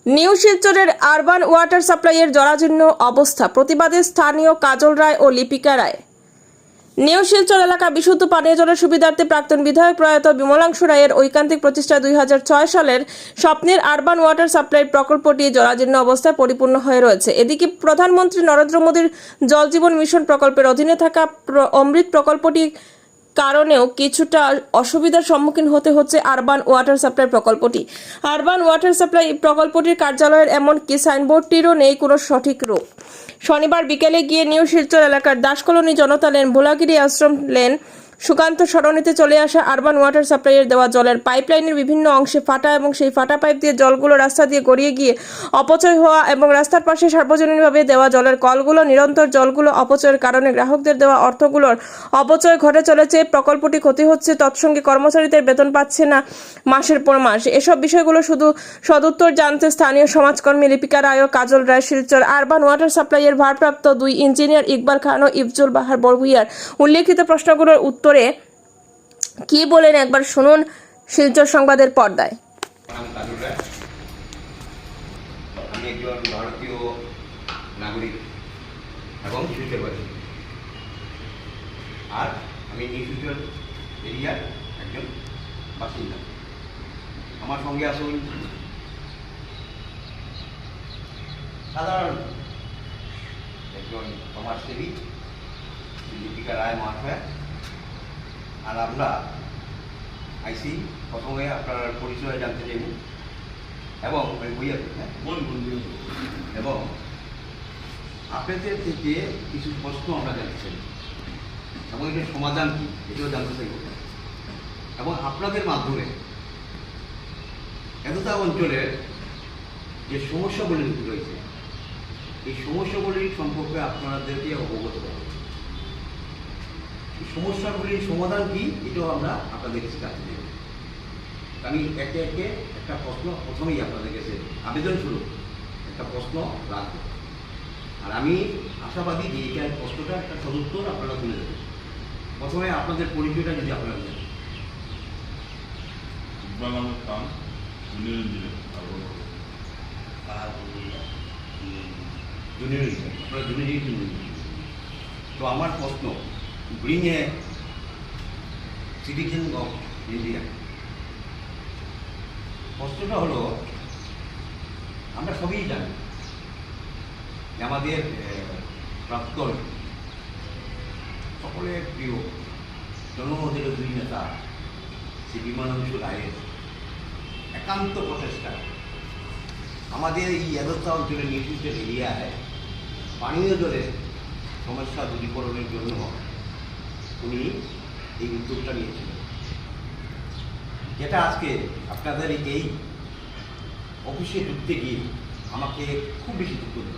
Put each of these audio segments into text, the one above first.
New শিলচরের urban water সাপ্লাইয়ের জরাজীর্ণ অবস্থা প্রতিবাদে স্থানীয় কাজল রায় ও লিপিকা রায়। নিউ শিলচর এলাকা বিশুদ্ধ পানীয় জলের সুবিধার্থে প্রাক্তন বিধায়ক প্রয়াত বিমলাংশু রায়ের ঐকান্তিক প্রচেষ্টা 2006 সালের স্বপ্নের আরবান ওয়াটার সাপ্লাই প্রকল্পটি জরাজীর্ণ অবস্থায় পরিপূর্ণ হয়ে রয়েছে। এদিকে প্রধানমন্ত্রী নরেন্দ্র মোদীর জল জীবন মিশন প্রকল্পের অধীনে থাকা অমৃত প্রকল্পটি কারণেও কিছুটা অসুবিধার সম্মুখীন হতে হচ্ছে আরবান ওয়াটার সাপ্লাই প্রকল্পটি। আরবান ওয়াটার সাপ্লাই প্রকল্পটির কার্যালয়ের এমনকি সাইনবোর্ডটিরও নেই কোনো সঠিক রূপ। শনিবার বিকেলে গিয়ে নিউ শিলচর এলাকার দাসকলোনি জনতা লেন, ভোলাগিরি আশ্রম লেন, সুকান্ত সরণিতে চলে আসা আরবান ওয়াটার সাপ্লাইয়ের দেওয়া জলের পাইপলাইনের বিভিন্ন অংশে ফাটা এবং সেই ফাটা পাইপ দিয়ে জলগুলো রাস্তা দিয়ে গড়িয়ে গিয়ে অপচয় হওয়া এবং রাস্তার পাশে সার্বজনীনভাবে দেওয়া জলের কলগুলো নিরন্তর জলগুলো অপচয়ের কারণে গ্রাহকদের দেওয়া অর্থগুলোর অপচয় ঘটে চলেছে। প্রকল্পটি ক্ষতি হচ্ছে, তৎসঙ্গে কর্মচারীদের বেতন পাচ্ছে না মাসের পর মাস। এসব বিষয়গুলো শুধু সদুত্তর জানতে স্থানীয় সমাজকর্মী লিপিকা রায় ও কাজল রায় শিলচর আরবান ওয়াটার সাপ্লাইয়ের ভারপ্রাপ্ত 2 ইঞ্জিনিয়ার ইকবাল খান ও ইফজুল বাহার বড়ভূইয়ার উল্লেখিত প্রশ্নগুলোর উত্তরে কি বলেন একবার শুনুন শিলচর সংবাদের পর্দায়। আমি একজন ভারতীয় নাগরিক এবং শিলচরবাসী, আর আমি নিউ শিলচর এরিয়ার একজন বাসিন্দা। আমার সঙ্গে আসুন সাধারণ একজন সমাজসেবী লিপিকা রায় মহাশয়। আর আমরা আইসি প্রথমে আপনার পরিচয় জানতে চাইব এবং এবং আপনাদের থেকে কিছু প্রশ্ন আমরা জানতে চাই এবং এটার সমাধান কী এটাও জানতে চাইব এবং আপনাদের মাধ্যমে এতটা অঞ্চলের যে সমস্যাগুলি রয়েছে এই সমস্যাগুলির সম্পর্কে আপনাদেরকে অবগত করব। সমস্যাগুলির সমাধান কি এটাও আমরা আপনাদের কাছে জানতে চাই। আমি একে একে একটা প্রশ্ন প্রথমেই আপনাদের কাছে আবেদন স্বরূপ একটা প্রশ্ন রাখবো, আর আমি আশাবাদী যে এটা প্রশ্নটা একটা সদুত্তর আপনারা তুলে দেবেন। প্রথমে আপনাদের পরিচয়টা যদি আপনারা দেন। Iqbal Ahmed Khan, junior engineer. আপনারা জুনিয়র ইঞ্জিনিয়ার। তো আমার প্রশ্ন, being a citizen of India, প্রশ্নটা হলো আমরা সবই জানি যে আমাদের প্রাক্তন সকলের প্রিয় জনমতের 2 নেতা শ্রী বিমলাংশু রায়ের একান্ত প্রচেষ্টা আমাদের এই এদত্তা অঞ্চলের নির্দিষ্ট এরিয়ায় পানীয় জলের সমস্যা দূরীকরণের জন্য উনি এই উদ্যোগটা নিয়েছিলেন, যেটা আজকে আপনাদের এই অফিসে ঢুকতে গিয়ে আমাকে খুব বেশি দুঃখ দিল।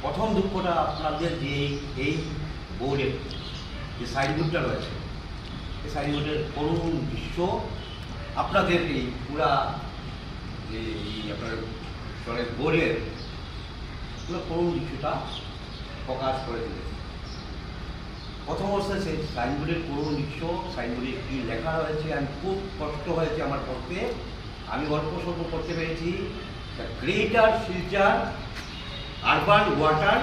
প্রথম দুঃখটা আপনাদের যে এই বোর্ডের যে সাইনবোর্ডটা রয়েছে, এই সাইনবোর্ডের করুণ দৃশ্য আপনাদের এই পুরা যে আপনার জলের বোর্ডের পুরো করুণ দৃশ্যটা প্রকাশ করে দিয়েছে। প্রথম অবস্থায় সেই সাইনবোর্ডের করুণ দৃশ্য, সাইনবোর্ডে কী লেখা রয়েছে আমি খুব কষ্ট হয়েছে আমার পড়তে। আমি অল্প স্বল্প পড়তে পেরেছি, the greater Silchar urban water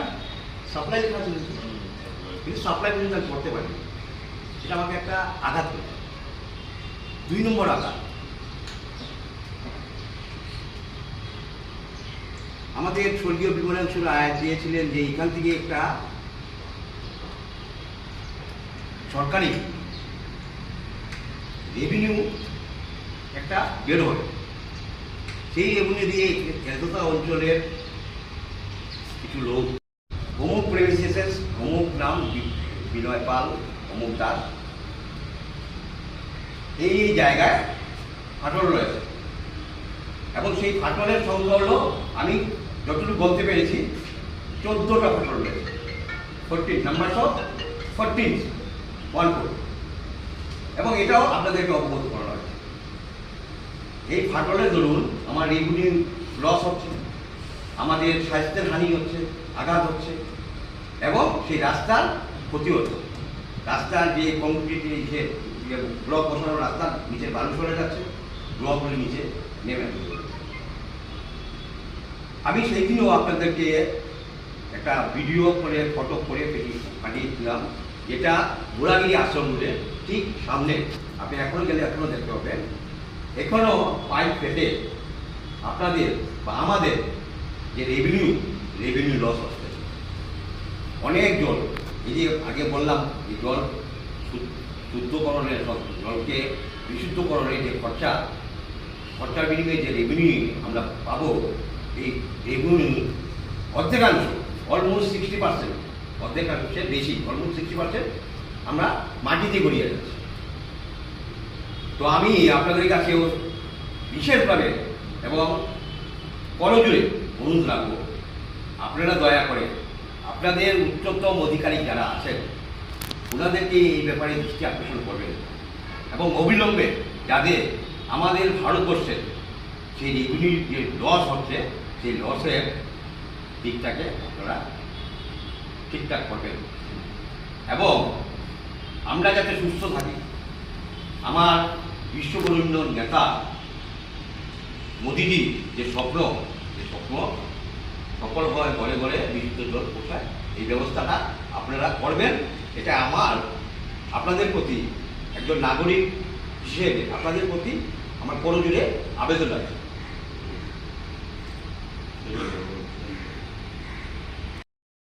supply লেখা ছিল, কিন্তু সাপ্লাই পর্যন্ত আমি পড়তে পারিনি। এটা আমাকে একটা আঘাত করেছে। 2 নম্বর আঘাত, আমাদের স্বর্গীয় বিমলাংশু রায় চেয়েছিলেন যে এখান থেকে একটা সরকারি রেভিনিউ একটা বের হবে, সেই রেভিনিউ দিয়ে এতটা অঞ্চলের কিছু লোক অমুক প্রেমিসেস, অমুক নাম বিনয় পাল, অমুক দাস, এই জায়গায় ফাটল রয়েছে এবং সেই ফাটলের সংখ্যা হলো, আমি যতটুকু বলতে পেরেছি, 14টা ফাটল রয়েছে। 14 নাম্বার 14 এবং এটাও আপনাদেরকে অবগত করা হয়েছে। এই ফাটলের দরুন আমার রেভিনিউ লস হচ্ছে, আমাদের স্বাস্থ্যের হানি হচ্ছে, আঘাত হচ্ছে এবং সেই রাস্তার ক্ষতি হচ্ছে। রাস্তার যে কংক্রিট যে ব্লক বসানোর রাস্তার নিচে বালু সরে যাচ্ছে, ব্লকগুলি নিচে নেমে। আমি সেই দিনও আপনাদেরকে একটা ভিডিও করে ফটো করে পাঠিয়েছিলাম, যেটা গোড়াগিরি আশ্রম রোডে ঠিক সামনে। আপনি এখনো গেলে এখনো দেখতে পাবেন, এখনো পাইপ ফেটে আপনাদের বা আমাদের যে রেভিনিউ লস হচ্ছে। অনেক জল, এই যে আগে বললাম যে জল শুদ্ধকরণের, জলকে বিশুদ্ধকরণের যে খরচার বিনিময়ে যে রেভিনিউ আমরা পাবো, এই রেভিনিউ অর্ধেকাংশ, অলমোস্ট 60%, অর্ধেকাংশের বেশি, অলমোস্ট 60% আমরা মাটিতে গড়িয়ে যাচ্ছি। তো আমি আপনাদের কাছেও বিশেষভাবে এবং করজোরে অনুরোধ রাখবো, আপনারা দয়া করে আপনাদের উচ্চতম অধিকারী যারা আছেন ওনাদেরকে এই ব্যাপারে দৃষ্টি আকর্ষণ করবেন এবং অবিলম্বে যাদের আমাদের ভারতবর্ষের সেই রেভিনিউ যে লস হচ্ছে, সেই লসের দিকটাকে আপনারা ঠিকঠাক করবেন এবং আমরা যাতে সুস্থ থাকি। আমার বিশ্ববরেণ্য নেতা মোদিজির যে স্বপ্ন সফল হয়, ঘরে ঘরে বিশুদ্ধ জল পৌঁছায়, এই ব্যবস্থাটা আপনারা করবেন। এটা আমার আপনাদের প্রতি, একজন নাগরিক হিসেবে আপনাদের প্রতি আমার করজোরে আবেদন আছে।